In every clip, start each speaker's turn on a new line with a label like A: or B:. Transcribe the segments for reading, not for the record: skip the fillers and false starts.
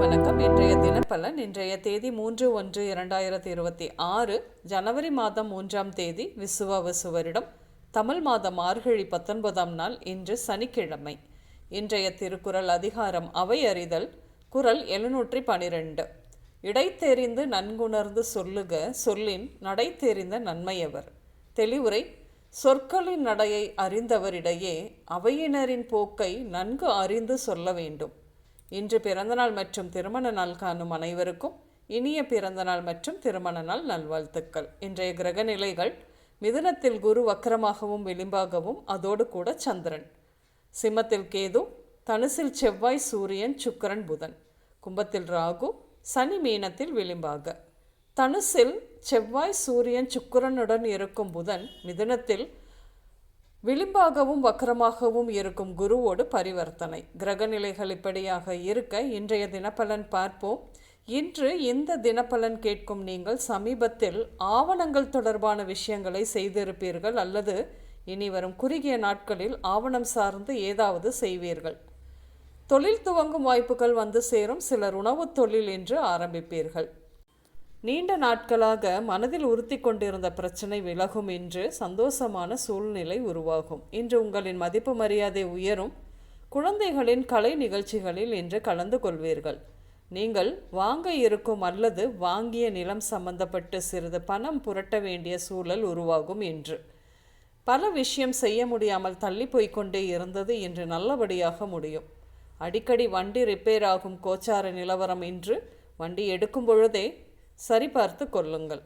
A: வணக்கம். இன்றைய தினப்பலன். இன்றைய தேதி 3/1/2026 ஜனவரி மாதம் 3ஆம் தேதி விசுவாவசு வருடம் தமிழ் மாதம் மார்கழி 19ஆம் நாள். இன்று சனிக்கிழமை. இன்றைய திருக்குறள் அதிகாரம் அவை அறிதல். குறள் 712. இடைத்தெரிந்து நன்குணர்ந்து சொல்லுக சொல்லின் நடை தெரிந்த நன்மையவர். தெளிவுரை. சொற்களின் நடையை அறிந்தவரிடையே அவையினரின் போக்கை நன்கு அறிந்து சொல்ல வேண்டும். இன்று பிறந்தநாள் மற்றும் திருமண நாள் காணும் அனைவருக்கும் இனிய பிறந்தநாள் மற்றும் திருமண நாள் நல்வாழ்த்துக்கள். இன்றைய கிரக நிலைகள்: மிதுனத்தில் குரு வக்கரமாகவும் விளிம்பாகவும், அதோடு கூட சந்திரன். சிம்மத்தில் கேது, தனுசில் செவ்வாய், சூரியன், சுக்கிரன், புதன். கும்பத்தில் ராகு, சனி மீனத்தில் விளிம்பாக. தனுசில் செவ்வாய், சூரியன், சுக்கிரனுடன் இருக்கும் புதன் மிதுனத்தில் விளிம்பாகவும் வக்கரமாகவும் இருக்கும் குருவோடு பரிவர்த்தனை. கிரகநிலைகள் இப்படியாக இருக்க இன்றைய தினப்பலன் பார்ப்போம். இன்று இந்த தினப்பலன் கேட்கும் நீங்கள் சமீபத்தில் ஆவணங்கள் தொடர்பான விஷயங்களை செய்திருப்பீர்கள், அல்லது இனி வரும் குறுகிய நாட்களில் ஆவணம் சார்ந்து ஏதாவது செய்வீர்கள். தொழில் துவங்கும் வாய்ப்புகள் வந்து சேரும். சிலர் உணவு தொழில் என்று ஆரம்பிப்பீர்கள். நீண்ட நாட்களாக மனதில் உறுத்தி கொண்டிருந்த பிரச்சனை விலகும். இன்று சந்தோஷமான சூழ்நிலை உருவாகும். இன்று உங்களின் மதிப்பு மரியாதை உயரும். குழந்தைகளின் கலை நிகழ்ச்சிகளில் இன்று கலந்து கொள்வீர்கள். நீங்கள் வாங்க இருக்கும் அல்லது வாங்கிய நிலம் சம்பந்தப்பட்டு சிறிது பணம் புரட்ட வேண்டிய சூழல் உருவாகும். இன்று பல விஷயம் செய்ய முடியாமல் தள்ளி போய்கொண்டே இருந்தது இன்று நல்லபடியாக முடியும். அடிக்கடி வண்டி ரிப்பேர் ஆகும் கோச்சார நிலவரம். இன்று வண்டி எடுக்கும் பொழுதே சரிபார்த்து கொள்ளுங்கள்.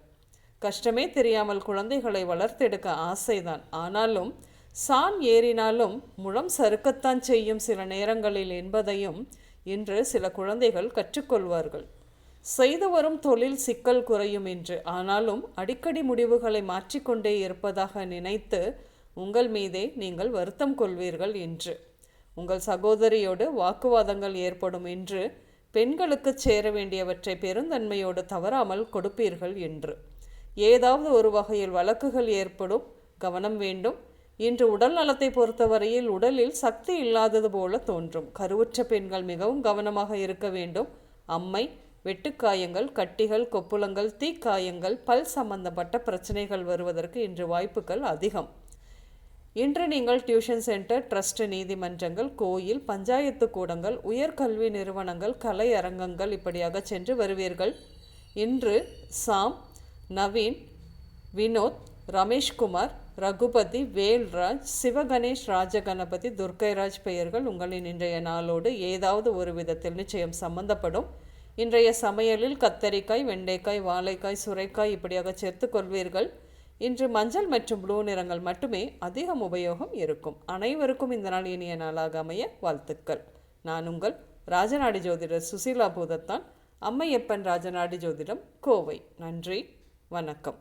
A: கஷ்டமே தெரியாமல் குழந்தைகளை வளர்த்தெடுக்க ஆசைதான். ஆனாலும் சான் ஏறினாலும் முழம் சறுக்கத்தான் செய்யும் சில நேரங்களில் என்பதையும் இன்று சில குழந்தைகள் கற்றுக்கொள்வார்கள். செய்து வரும் தொழில் சிக்கல் குறையும் இன்று. ஆனாலும் அடிக்கடி முடிவுகளை மாற்றிக்கொண்டே இருப்பதாக நினைத்து உங்கள் மீதே நீங்கள் வருத்தம் கொள்வீர்கள். இன்று உங்கள் சகோதரியோடு வாக்குவாதங்கள் ஏற்படும். இன்று பெண்களுக்கு சேர வேண்டியவற்றை பெருந்தன்மையோடு தவறாமல் கொடுப்பீர்கள். என்று ஏதாவது ஒரு வகையில் வழக்குகள் ஏற்படும். கவனம் வேண்டும். இன்று உடல் நலத்தை பொறுத்தவரையில் உடலில் சக்தி இல்லாதது போல தோன்றும். கருவுற்ற பெண்கள் மிகவும் கவனமாக இருக்க வேண்டும். அம்மை, வெட்டுக்காயங்கள், கட்டிகள், கொப்புளங்கள், தீக்காயங்கள், பல் சம்பந்தப்பட்ட பிரச்சனைகள் வருவதற்கு இன்று வாய்ப்புகள் அதிகம். இன்று நீங்கள் டியூஷன் சென்டர், ட்ரஸ்ட், நீதிமன்றங்கள், கோயில், பஞ்சாயத்து கூடங்கள், உயர்கல்வி நிறுவனங்கள், கலை அரங்கங்கள் இப்படியாக சென்று வருவீர்கள். இன்று சாம், நவீன், வினோத், ரமேஷ்குமார், ரகுபதி, வேல்ராஜ், சிவகணேஷ், ராஜகணபதி, துர்க்கைராஜ் பெயர்கள் உங்களின் இன்றைய நாளோடு ஏதாவது ஒரு விதத்தில் நிச்சயம் சம்பந்தப்படும். இன்றைய சமையலில் கத்தரிக்காய், வெண்டைக்காய், வாழைக்காய், சுரைக்காய் இப்படியாக சேர்த்து கொள்வீர்கள். இன்று மஞ்சள் மற்றும் ப்ளூ நிறங்கள் மட்டுமே அதிகம் உபயோகம் இருக்கும். அனைவருக்கும் இந்த நாள் இனிய நாளாக அமைய வாழ்த்துக்கள். நான் உங்கள் ராஜநாடி ஜோதிடர் சுசீலா பூதத்தான், அம்மையப்பன் ராஜநாடி ஜோதிடம், கோவை. நன்றி, வணக்கம்.